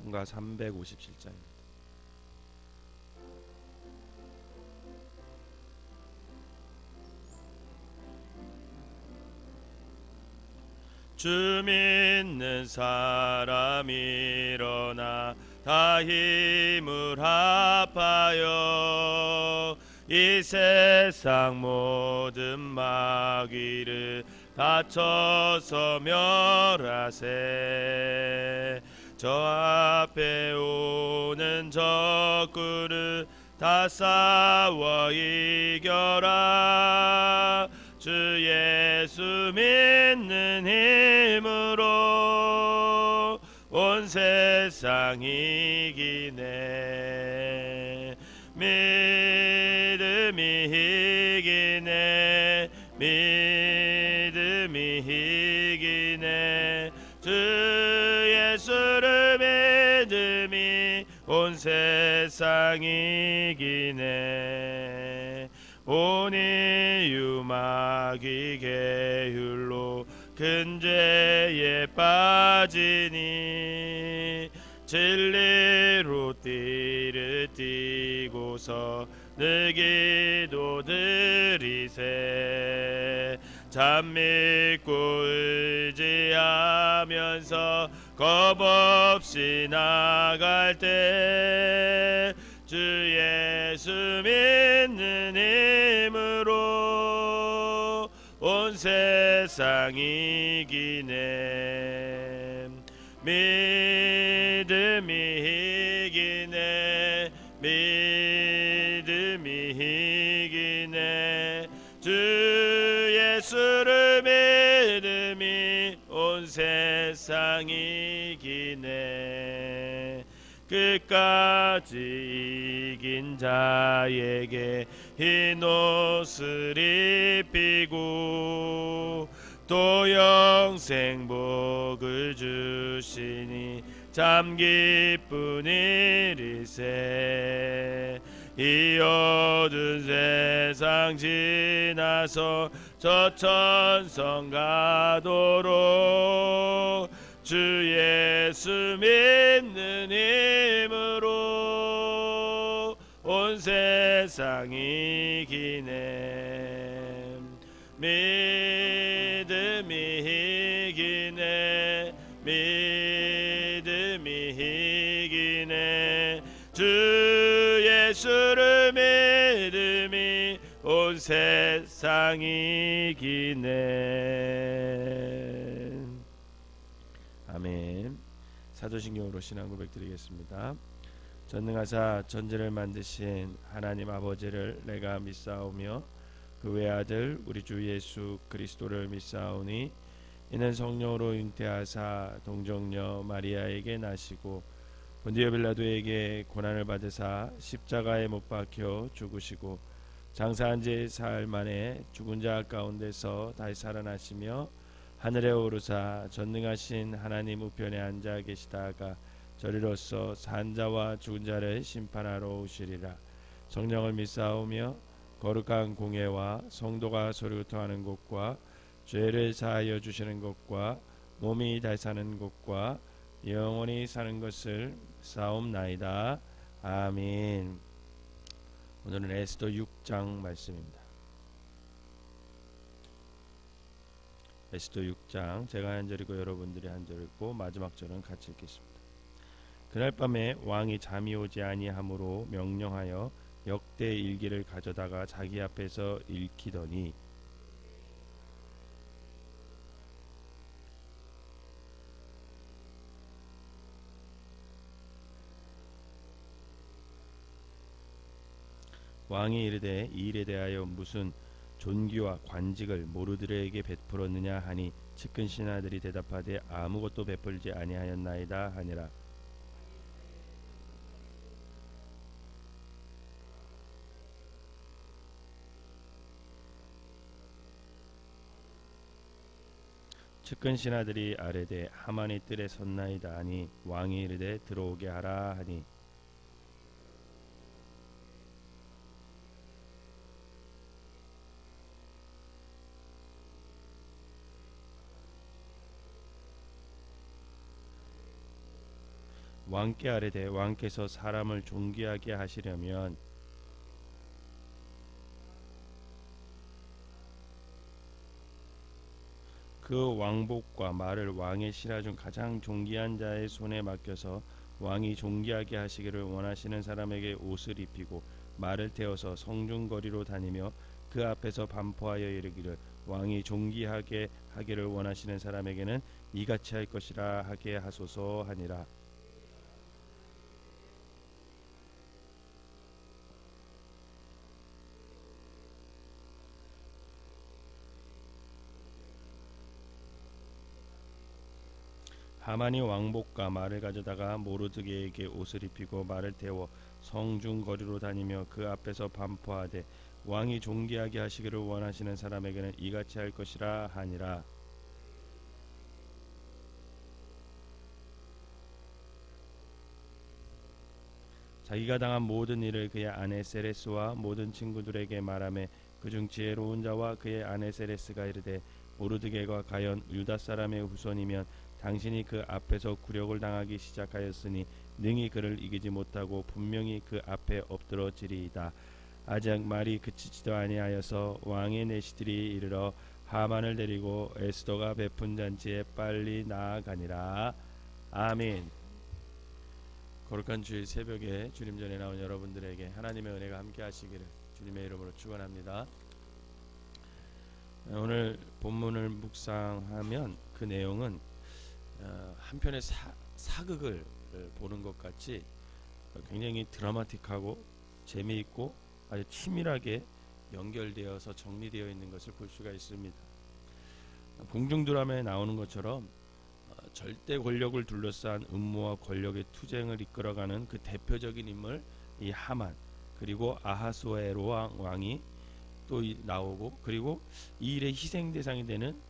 성가 357장입니다. 주 믿는 사람 일어나 다 힘을 합하여 이 세상 모든 마귀를 다쳐서 멸하세. 저 앞에 오는 적군을 다 싸워 이겨라. 주 예수 믿는 힘으로 온 세상 이기네. 믿음이 이기네. 믿음이 이기네. 주 예수를 믿음이 온 세상 이기네. 온 이유 마귀 계율로 큰 죄에 빠지니 진리로 띠를 띠고서 늘 기도 드리세. 참 믿고 의지하면서 겁없이 나갈 때 주 예수 믿는 힘으로 온 세상 이기네. 믿음이 이기네. 믿음이 이기네. 주 예수를 믿음이 온 세상 이기네. 끝까지 이긴 자에게 흰 옷을 입히고 또 영생 복을 주시니 참 기쁜 일이세. 이 어두운 세상 지나서 저 천성 가도록 주 예수 믿는 힘으로 온 세상 이기네. 믿음이 이기네. 믿음이 이기네. 주 예수를 믿음이 온 세상 이기네. 아멘. 사도신경으로 신앙 고백드리겠습니다. 전능하사 전지를 만드신 하나님 아버지를 내가 믿사오며 그 외아들 우리 주 예수 그리스도를 믿사오니 이는 성령으로 잉태하사 동정녀 마리아에게 나시고 본디오 빌라도에게 고난을 받으사 십자가에 못 박혀 죽으시고 장사한 지 사흘 만에 죽은 자 가운데서 다시 살아나시며 하늘에 오르사 전능하신 하나님 우편에 앉아 계시다가 저리로서 산 자와 죽은 자를 심판하러 오시리라. 성령을 믿사오며 거룩한 공예와 성도가 소리토하는 곳과 죄를 사하여 주시는 것과 몸이 다시 사는 것과 영원히 사는 것을 사옵나이다. 아멘. 오늘은 에스더 6장 말씀입니다. 에스더 6장 제가 한 절이고 여러분들이 한 절이고 마지막 절은 같이 읽겠습니다. 그날 밤에 왕이 잠이 오지 아니하므로 명령하여 역대 일기를 가져다가 자기 앞에서 읽히더니 왕이 이르되 이 일에 대하여 무슨 존귀와 관직을 모르드에게 베풀었느냐 하니 측근 신하들이 대답하되 아무것도 베풀지 아니하였나이다 하니라. 측근 신하들이 아뢰되 하만이 뜰에 섰나이다 하니 왕이 이르되 들어오게 하라 하니 왕께 아뢰되 왕께서 사람을 존귀하게 하시려면 그 왕복과 말을 왕의 신하 중 가장 존귀한 자의 손에 맡겨서 왕이 존귀하게 하시기를 원하시는 사람에게 옷을 입히고 말을 태워서 성중거리로 다니며 그 앞에서 반포하여 이르기를 왕이 존귀하게 하기를 원하시는 사람에게는 이같이 할 것이라 하게 하소서 하니라. 하만이 왕복과 말을 가져다가 모르드게에게 옷을 입히고 말을 태워 성중 거리로 다니며 그 앞에서 반포하되 왕이 존귀하게 하시기를 원하시는 사람에게는 이같이 할 것이라 하니라. 자기가 당한 모든 일을 그의 아내 세레스와 모든 친구들에게 말하며 그중 지혜로운 자와 그의 아내 세레스가 이르되 모르드게가 과연 유다 사람의 후손이면 당신이 그 앞에서 굴욕을 당하기 시작하였으니 능히 그를 이기지 못하고 분명히 그 앞에 엎드러지리이다. 아직 말이 그치지도 아니하여서 왕의 내시들이 이르러 하만을 데리고 에스더가 베푼 잔치에 빨리 나아가니라. 아멘. 거룩한 주일 새벽에 주님 전에 나온 여러분들에게 하나님의 은혜가 함께 하시기를 주님의 이름으로 축원합니다. 오늘 본문을 묵상하면 그 내용은 한편의 사극을 보는 것 같이 굉장히 드라마틱하고 재미있고 아주 치밀하게 연결되어서 정리되어 있는 것을 볼 수가 있습니다. 공중 드라마에 나오는 것처럼 절대 권력을 둘러싼 음모와 권력의 투쟁을 이끌어가는 그 대표적인 인물 이 하만, 그리고 아하수에로 왕이 또 나오고, 그리고 이 일의 희생 대상이 되는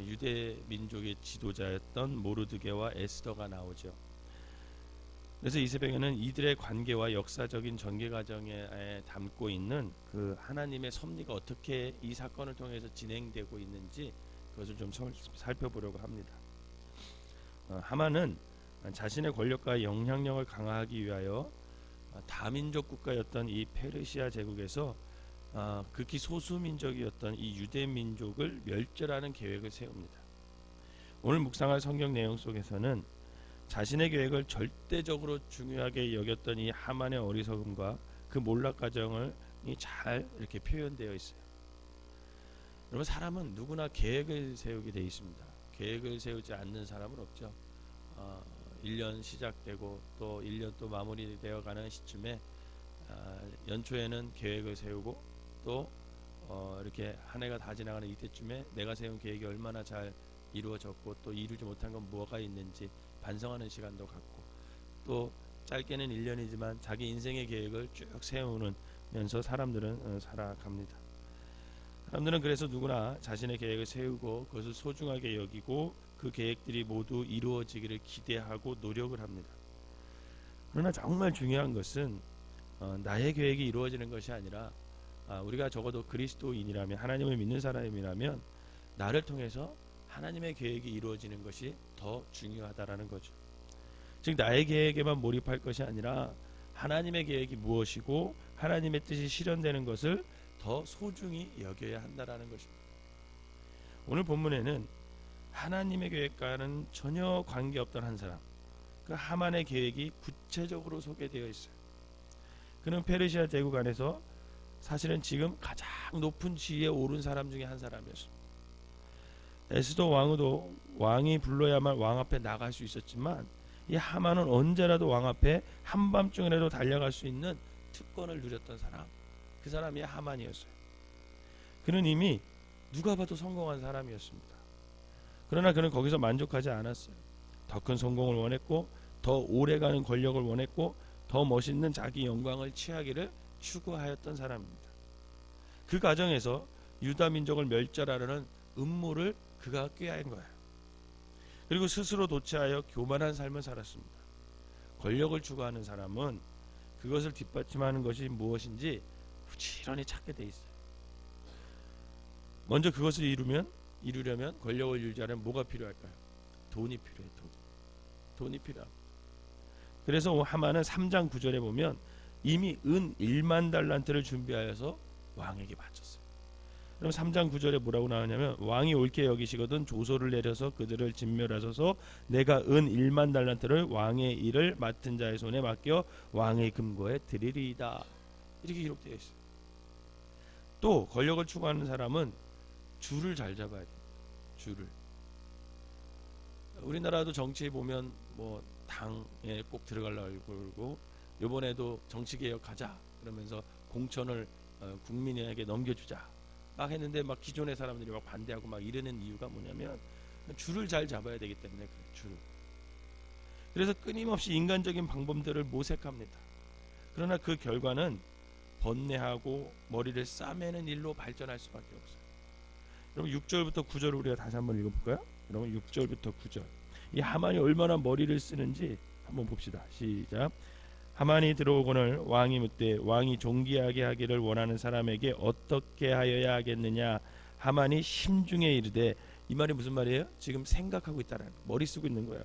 유대 민족의 지도자였던 모르드게와 에스더가 나오죠. 그래서 이 새벽에는 이들의 관계와 역사적인 전개 과정에 담고 있는 그 하나님의 섭리가 어떻게 이 사건을 통해서 진행되고 있는지 그것을 좀 살펴보려고 합니다. 하만은 자신의 권력과 영향력을 강화하기 위하여 다민족 국가였던 이 페르시아 제국에서 극히 소수 민족이었던 이 유대 민족을 멸절하는 계획을 세웁니다. 오늘 묵상할 성경 내용 속에서는 자신의 계획을 절대적으로 중요하게 여겼던 이 하만의 어리석음과 그 몰락 과정을 잘 이렇게 표현되어 있어요. 여러분, 사람은 누구나 계획을 세우게 되어 있습니다. 계획을 세우지 않는 사람은 없죠. 1년 시작되고 또 1년 또 마무리되어 가는 시점에 연초에는 계획을 세우고 또 이렇게 한 해가 다 지나가는 이때쯤에 내가 세운 계획이 얼마나 잘 이루어졌고 또 이루지 못한 건 뭐가 있는지 반성하는 시간도 갖고, 또 짧게는 1년이지만 자기 인생의 계획을 쭉 세우면서 사람들은 살아갑니다. 사람들은 그래서 누구나 자신의 계획을 세우고 그것을 소중하게 여기고 그 계획들이 모두 이루어지기를 기대하고 노력을 합니다. 그러나 정말 중요한 것은 나의 계획이 이루어지는 것이 아니라 우리가 적어도 그리스도인이라면, 하나님을 믿는 사람이라면 나를 통해서 하나님의 계획이 이루어지는 것이 더 중요하다라는 거죠. 즉 나의 계획에만 몰입할 것이 아니라 하나님의 계획이 무엇이고 하나님의 뜻이 실현되는 것을 더 소중히 여겨야 한다라는 것입니다. 오늘 본문에는 하나님의 계획과는 전혀 관계없던 한 사람, 그 하만의 계획이 구체적으로 소개되어 있어요. 그는 페르시아 제국 안에서 사실은 지금 가장 높은 지위에 오른 사람 중에 한 사람이었습니다. 에스더 왕도 왕이 불러야만 왕 앞에 나갈 수 있었지만 이 하만은 언제라도 왕 앞에 한밤중이라도 달려갈 수 있는 특권을 누렸던 사람, 그 사람이 하만이었어요. 그는 이미 누가 봐도 성공한 사람이었습니다. 그러나 그는 거기서 만족하지 않았어요. 더 큰 성공을 원했고, 더 오래가는 권력을 원했고, 더 멋있는 자기 영광을 취하기를 추구하였던 사람입니다. 그 과정에서 유다 민족을 멸절하려는 음모를 그가 꾀한 거예요. 그리고 스스로 도취하여 교만한 삶을 살았습니다. 권력을 추구하는 사람은 그것을 뒷받침하는 것이 무엇인지 부지런히 찾게 돼 있어요. 먼저 그것을 이루려면 권력을 유지하려면 뭐가 필요할까요? 돈이 필요해요. 돈이 필요합니다. 그래서 하만은 3장 9절에 보면 이미 은 1만 달란트를 준비하여서 왕에게 바쳤어요. 그럼 3장 9절에 뭐라고 나오냐면 왕이 옳게 여기시거든 조소를 내려서 그들을 진멸하소서 내가 은 1만 달란트를 왕의 일을 맡은 자의 손에 맡겨 왕의 금고에 드리리이다. 이렇게 기록되어 있어요. 또 권력을 추구하는 사람은 줄을 잘 잡아야 돼요. 줄을. 우리나라도 정치에 보면 뭐 당에 꼭 들어가려고 그러고 이번에도 정치개혁하자 그러면서 공천을 국민에게 넘겨주자 막 했는데 막 기존의 사람들이 막 반대하고 막 이러는 이유가 뭐냐면 줄을 잘 잡아야 되기 때문에 그래요. 줄을. 그래서 끊임없이 인간적인 방법들을 모색합니다. 그러나 그 결과는 번뇌하고 머리를 싸매는 일로 발전할 수밖에 없어요. 여러분 6절부터 9절을 우리가 다시 한번 읽어볼까요? 여러분 6절부터 9절 이 하만이 얼마나 머리를 쓰는지 한번 봅시다. 시작. 하만이 들어오거늘 왕이 묻되 왕이 존귀하게 하기를 원하는 사람에게 어떻게 하여야 하겠느냐. 하만이 심중에 이르되 이 말이 무슨 말이에요? 지금 생각하고 있다는 머리 쓰고 있는 거예요.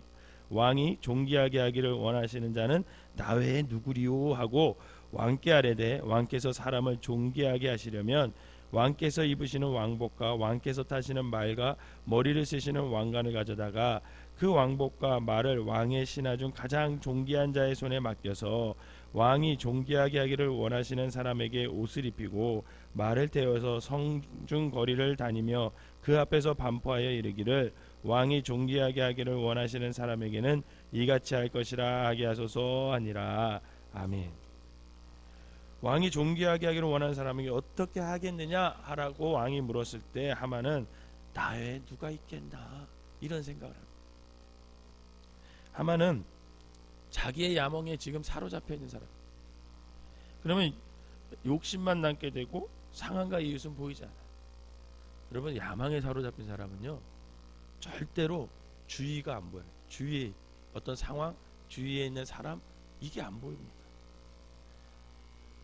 왕이 존귀하게 하기를 원하시는 자는 나 외에 누구리요 하고 왕께 아뢰되 왕께서 사람을 존귀하게 하시려면 왕께서 입으시는 왕복과 왕께서 타시는 말과 머리를 쓰시는 왕관을 가져다가 그 왕복과 말을 왕의 신하 중 가장 존귀한 자의 손에 맡겨서 왕이 존귀하게 하기를 원하시는 사람에게 옷을 입히고 말을 태워서 성중 거리를 다니며 그 앞에서 반포하여 이르기를 왕이 존귀하게 하기를 원하시는 사람에게는 이같이 할 것이라 하게 하소서 하니라. 아멘. 왕이 존귀하게 하기를 원하는 사람에게 어떻게 하겠느냐 하라고 왕이 물었을 때 하만은 나 외에 누가 있겠나 이런 생각을 합니다. 하만은 자기의 야망에 지금 사로잡혀 있는 사람. 그러면 욕심만 남게 되고 상황과 이웃은 보이지 않아요. 여러분 야망에 사로잡힌 사람은요 절대로 주위가 안 보여요. 주위에 어떤 상황, 주위에 있는 사람 이게 안 보입니다.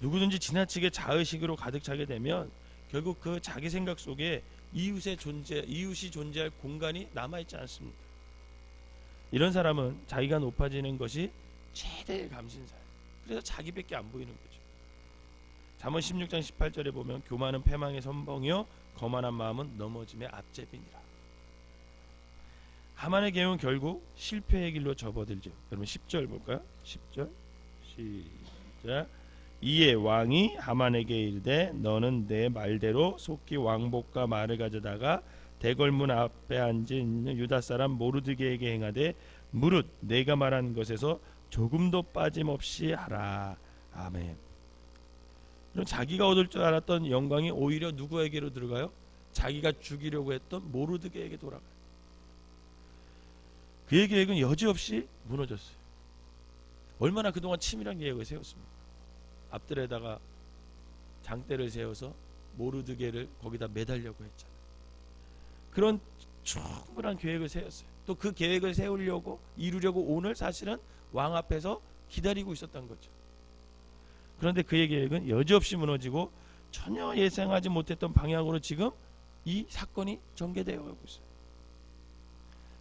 누구든지 지나치게 자의식으로 가득 차게 되면 결국 그 자기 생각 속에 이웃이 존재할 공간이 남아있지 않습니다. 이런 사람은 자기가 높아지는 것이 최대의 감신사예요. 그래서 자기밖에 안 보이는 거죠. 잠언 16장 18절에 보면 교만은 패망의 선봉이요 거만한 마음은 넘어짐의 앞제비니라. 하만의 계획은 결국 실패의 길로 접어들죠. 여러분 10절 볼까요? 10절 시작. 이에 왕이 하만에게 이르되 너는 내 말대로 속히 왕복과 말을 가져다가 대궐문 앞에 앉은 유다 사람 모르드게에게 행하되 무릇 내가 말한 것에서 조금도 빠짐없이 하라. 아멘. 자기가 얻을 줄 알았던 영광이 오히려 누구에게로 들어가요? 자기가 죽이려고 했던 모르드게에게 돌아가요. 그의 계획은 여지없이 무너졌어요. 얼마나 그동안 치밀한 계획을 세웠습니까? 앞들에다가 장대를 세워서 모르드게를 거기다 매달려고 했잖아요. 그런 충분한 계획을 세웠어요. 또 그 계획을 세우려고 이루려고 오늘 사실은 왕 앞에서 기다리고 있었던 거죠. 그런데 그의 계획은 여지없이 무너지고 전혀 예상하지 못했던 방향으로 지금 이 사건이 전개되어 가고 있어요.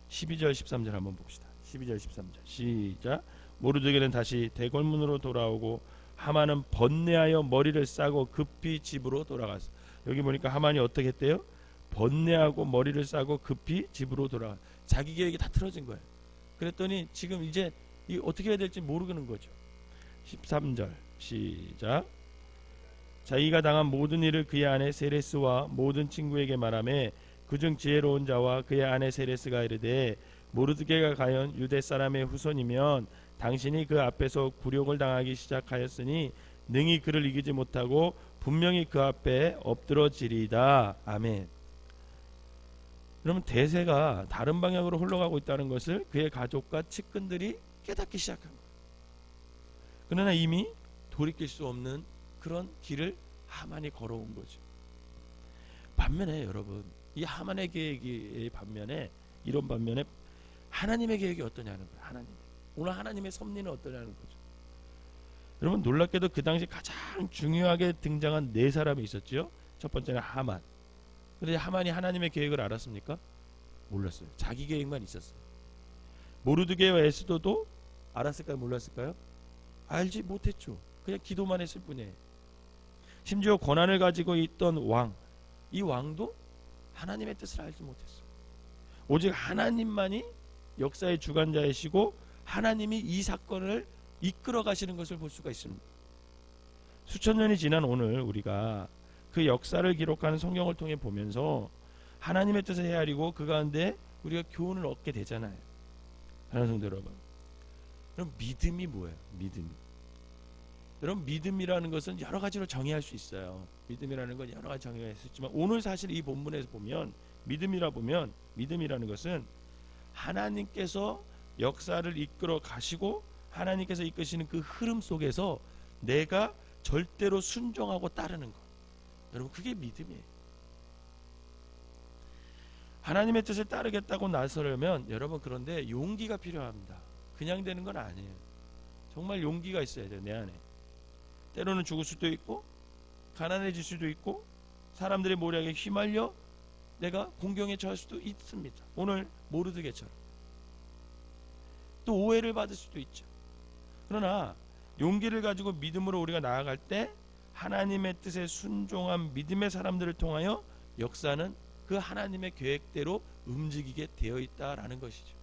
12절 13절 한번 봅시다. 12절 13절 시작. 모르드게는 다시 대궐문으로 돌아오고 하만은 번뇌하여 머리를 싸고 급히 집으로 돌아갔어. 여기 보니까 하만이 어떻게 했대요? 번뇌하고 머리를 싸고 급히 집으로 돌아가. 자기 계획이 다 틀어진 거예요. 그랬더니 지금 이제 이 어떻게 해야 될지 모르겠는 거죠. 13절 시작. 자기가 당한 모든 일을 그의 아내 세레스와 모든 친구에게 말하며 그중 지혜로운 자와 그의 아내 세레스가 이르되 모르드게가 과연 유대 사람의 후손이면 당신이 그 앞에서 굴욕을 당하기 시작하였으니 능히 그를 이기지 못하고 분명히 그 앞에 엎드러지리이다. 아멘. 그러면 대세가 다른 방향으로 흘러가고 있다는 것을 그의 가족과 측근들이 깨닫기 시작한 거예요. 그러나 이미 돌이킬 수 없는 그런 길을 하만이 걸어온 거죠. 반면에 여러분 이 하만의 계획이 이런 반면에 하나님의 계획이 어떠냐는 거예요. 하나님. 오늘 하나님의 섭리는 어떠냐는 거죠. 여러분 놀랍게도 그 당시 가장 중요하게 등장한 네 사람이 있었죠. 첫 번째는 하만. 그런데 하만이 하나님의 계획을 알았습니까? 몰랐어요. 자기 계획만 있었어요. 모르드게와 에스더도 알았을까요? 몰랐을까요? 알지 못했죠. 그냥 기도만 했을 뿐이에요. 심지어 권한을 가지고 있던 왕, 이 왕도 하나님의 뜻을 알지 못했어요. 오직 하나님만이 역사의 주관자이시고 하나님이 이 사건을 이끌어 가시는 것을 볼 수가 있습니다. 수천 년이 지난 오늘 우리가 그 역사를 기록하는 성경을 통해 보면서 하나님의 뜻을 헤아리고 그 가운데 우리가 교훈을 얻게 되잖아요. 하나님 성도 여러분, 그럼 믿음이 뭐예요? 믿음이. 여러분, 믿음이라는 것은 여러 가지로 정의할 수 있어요. 믿음이라는 건 여러 가지 정의할 수 있지만 오늘 사실 이 본문에서 보면 믿음이라는 것은 하나님께서 역사를 이끌어 가시고 하나님께서 이끄시는 그 흐름 속에서 내가 절대로 순종하고 따르는 것. 여러분, 그게 믿음이에요. 하나님의 뜻을 따르겠다고 나서려면 여러분, 그런데 용기가 필요합니다. 그냥 되는 건 아니에요. 정말 용기가 있어야 돼요. 내 안에. 때로는 죽을 수도 있고 가난해질 수도 있고 사람들의 모략에 휘말려 내가 공경에 처할 수도 있습니다. 오늘 모르드게처럼. 또 오해를 받을 수도 있죠. 그러나 용기를 가지고 믿음으로 우리가 나아갈 때 하나님의 뜻에 순종한 믿음의 사람들을 통하여 역사는 그 하나님의 계획대로 움직이게 되어 있다라는 것이죠.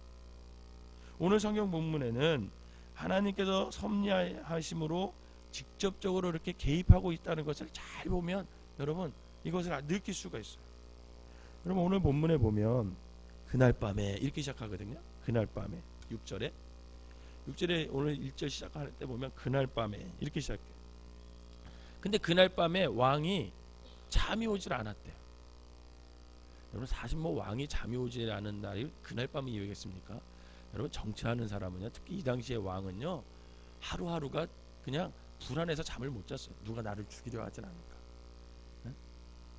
오늘 성경 본문에는 하나님께서 섭리하심으로 직접적으로 이렇게 개입하고 있다는 것을 잘 보면 여러분 이것을 느낄 수가 있어요. 여러분, 오늘 본문에 보면 그날 밤에 이렇게 시작하거든요. 그날 밤에 6절에 오늘 1절 시작할 때 보면 그날 밤에 이렇게 시작해요. 근데 그날 밤에 왕이 잠이 오질 않았대요. 여러분, 사실 뭐 왕이 잠이 오지 않은 날이 그날 밤이 이유겠습니까? 여러분, 정치하는 사람은요, 특히 이 당시의 왕은요, 하루하루가 그냥 불안해서 잠을 못 잤어요. 누가 나를 죽이려 하진 않을까. 네?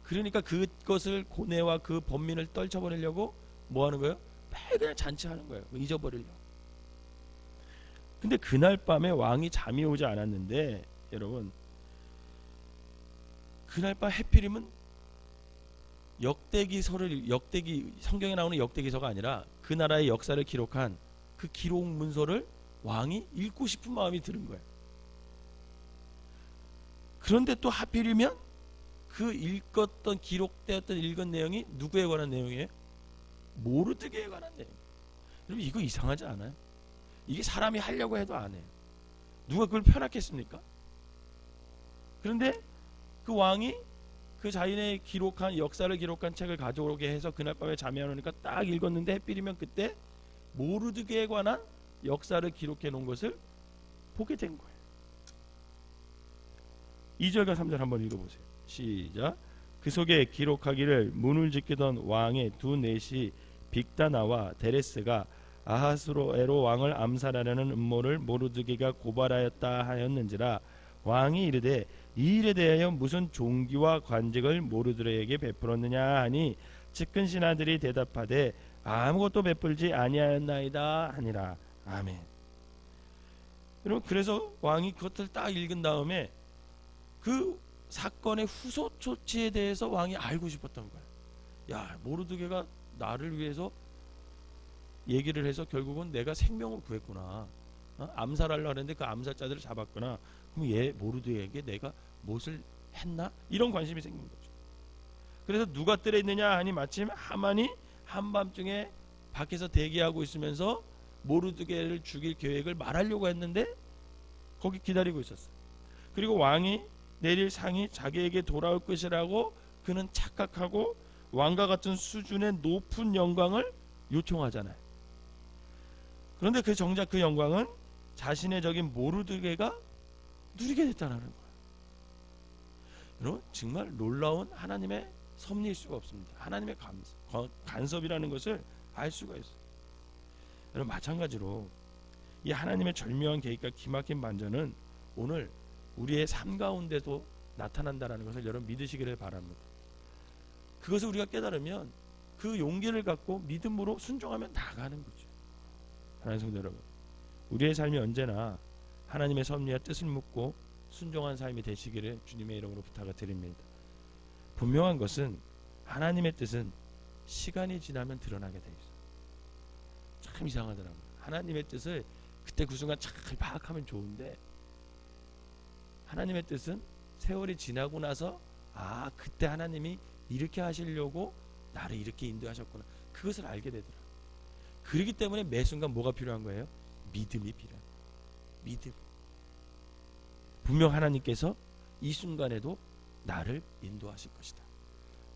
그러니까 그것을 고뇌와 그 번민을 떨쳐버리려고 뭐 하는 거예요? 매일 그냥 잔치하는 거예요. 잊어버리려고. 근데 그날 밤에 왕이 잠이 오지 않았는데 여러분, 그날 밤 해필이면 성경에 나오는 역대기서가 아니라 그 나라의 역사를 기록한 그 기록 문서를 왕이 읽고 싶은 마음이 드는 거예요. 그런데 또 하필이면 그 읽었던 기록되었던 읽은 내용이 누구에 관한 내용이에요? 모르드게에 관한 내용. 여러분, 이거 이상하지 않아요? 이게 사람이 하려고 해도 안 해요. 누가 그걸 편하겠습니까? 그런데 그 왕이 그 자신의 기록한 역사를 기록한 책을 가져오게 해서 그날 밤에 잠이 안 오니까 딱 읽었는데 해필이면 그때 모르드게에 관한 역사를 기록해 놓은 것을 보게 된 거예요. 2절과 3절 한번 읽어보세요. 시작. 그 속에 기록하기를 문을 지키던 왕의 두 넷이 빅다나와 데레스가 아하수에로 왕을 암살하려는 음모를 모르드게가 고발하였다 하였는지라. 왕이 이르되 이 일에 대하여 무슨 종기와 관직을 모르드게에게 베풀었느냐 하니 측근 신하들이 대답하되 아무것도 베풀지 아니하였나이다 하니라. 아멘. 여러분, 그래서 왕이 그것을 딱 읽은 다음에 그 사건의 후속 조치에 대해서 왕이 알고 싶었던 거예요. 야, 모르드게가 나를 위해서 얘기를 해서 결국은 내가 생명을 구했구나. 암살하려고 했는데 그 암살자들을 잡았구나. 그럼 얘 모르드게에게 내가 무엇을 했나? 이런 관심이 생긴 거죠. 그래서 누가 때렸느냐 하니 마침 하만이 한밤중에 밖에서 대기하고 있으면서 모르드게를 죽일 계획을 말하려고 했는데 거기 기다리고 있었어요. 그리고 왕이 내릴 상이 자기에게 돌아올 것이라고 그는 착각하고 왕과 같은 수준의 높은 영광을 요청하잖아요. 그런데 그 정작 그 영광은 자신의 적인 모르드게가 누리게 됐다는 거예요. 여러분, 정말 놀라운 하나님의 섭리일 수가 없습니다. 하나님의 간섭이라는 것을 알 수가 있어요. 여러분, 마찬가지로 이 하나님의 절묘한 계획과 기막힌 반전은 오늘 우리의 삶 가운데도 나타난다는 것을 여러분 믿으시기를 바랍니다. 그것을 우리가 깨달으면 그 용기를 갖고 믿음으로 순종하면 나가는 거죠. 하나님 성도 여러분, 우리의 삶이 언제나 하나님의 섭리와 뜻을 묻고 순종한 삶이 되시기를 주님의 이름으로 부탁을 드립니다. 분명한 것은 하나님의 뜻은 시간이 지나면 드러나게 돼 있어요. 참 이상하더라고요. 하나님의 뜻을 그때 그 순간 잘 파악하면 좋은데, 하나님의 뜻은 세월이 지나고 나서 그때 하나님이 이렇게 하시려고 나를 이렇게 인도하셨구나, 그것을 알게 되더라. 그렇기 때문에 매 순간 뭐가 필요한 거예요? 믿음이 필요해요. 믿음. 분명 하나님께서 이 순간에도 나를 인도하실 것이다.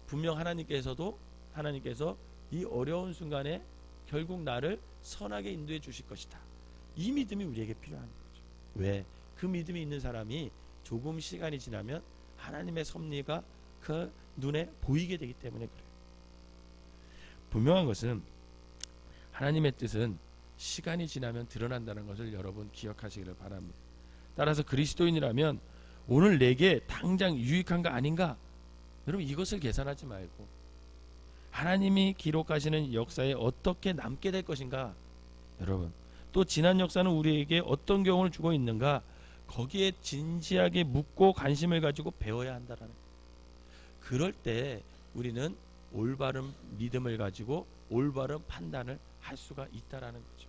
분명 하나님께서 이 어려운 순간에 결국 나를 선하게 인도해 주실 것이다. 이 믿음이 우리에게 필요한 거죠. 왜? 그 믿음이 있는 사람이 조금 시간이 지나면 하나님의 섭리가 그 눈에 보이게 되기 때문에 그래요. 분명한 것은 하나님의 뜻은 시간이 지나면 드러난다는 것을 여러분 기억하시기를 바랍니다. 따라서 그리스도인이라면 오늘 내게 당장 유익한가 아닌가, 여러분 이것을 계산하지 말고 하나님이 기록하시는 역사에 어떻게 남게 될 것인가, 여러분 또 지난 역사는 우리에게 어떤 교훈을 주고 있는가, 거기에 진지하게 묻고 관심을 가지고 배워야 한다라는 거예요. 그럴 때 우리는 올바른 믿음을 가지고 올바른 판단을 할 수가 있다라는 거죠.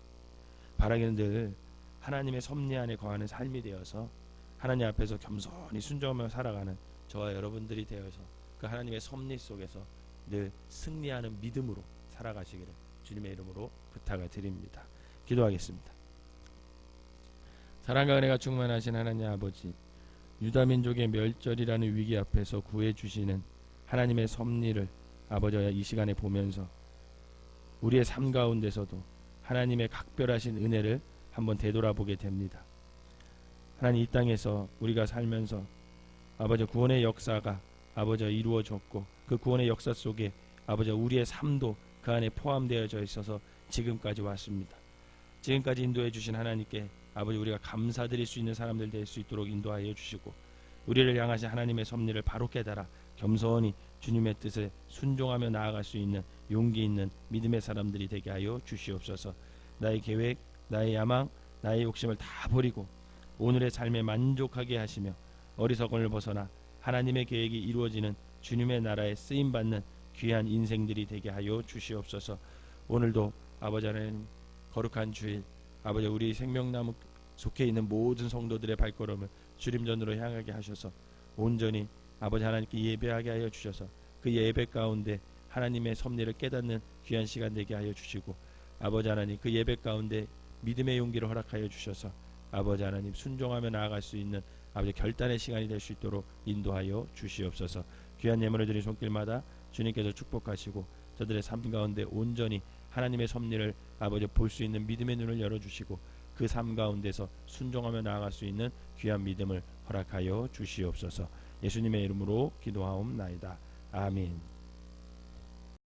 바라기는 늘 하나님의 섭리 안에 거하는 삶이 되어서 하나님 앞에서 겸손히 순종하며 살아가는 저와 여러분들이 되어서 그 하나님의 섭리 속에서 늘 승리하는 믿음으로 살아가시기를 주님의 이름으로 부탁을 드립니다. 기도하겠습니다. 사랑과 은혜가 충만하신 하나님 아버지, 유다민족의 멸절이라는 위기 앞에서 구해주시는 하나님의 섭리를 아버지와 이 시간에 보면서 우리의 삶 가운데서도 하나님의 각별하신 은혜를 한번 되돌아보게 됩니다. 하나님, 이 땅에서 우리가 살면서 아버지 구원의 역사가 아버지 이루어졌고 그 구원의 역사 속에 아버지 우리의 삶도 그 안에 포함되어져 있어서 지금까지 왔습니다. 지금까지 인도해 주신 하나님께 아버지 우리가 감사드릴 수 있는 사람들 될 수 있도록 인도하여 주시고, 우리를 향하신 하나님의 섭리를 바로 깨달아 겸손히 주님의 뜻에 순종하며 나아갈 수 있는 용기 있는 믿음의 사람들이 되게 하여 주시옵소서. 나의 계획, 나의 야망, 나의 욕심을 다 버리고 오늘의 삶에 만족하게 하시며 어리석음을 벗어나 하나님의 계획이 이루어지는 주님의 나라에 쓰임받는 귀한 인생들이 되게 하여 주시옵소서. 오늘도 아버지 하나님 거룩한 주일, 아버지 우리 생명나무 속해 있는 모든 성도들의 발걸음을 주님 전으로 향하게 하셔서 온전히 아버지 하나님께 예배하게 하여 주셔서 그 예배 가운데 하나님의 섭리를 깨닫는 귀한 시간 되게 하여 주시고, 아버지 하나님 그 예배 가운데 믿음의 용기를 허락하여 주셔서 아버지 하나님 순종하며 나아갈 수 있는 아버지 결단의 시간이 될 수 있도록 인도하여 주시옵소서. 귀한 예물을 드린 손길마다 주님께서 축복하시고 저들의 삶 가운데 온전히 하나님의 섭리를 아버지 볼 수 있는 믿음의 눈을 열어주시고 그 삶 가운데서 순종하며 나아갈 수 있는 귀한 믿음을 허락하여 주시옵소서. 예수님의 이름으로 기도하옵나이다. 아멘.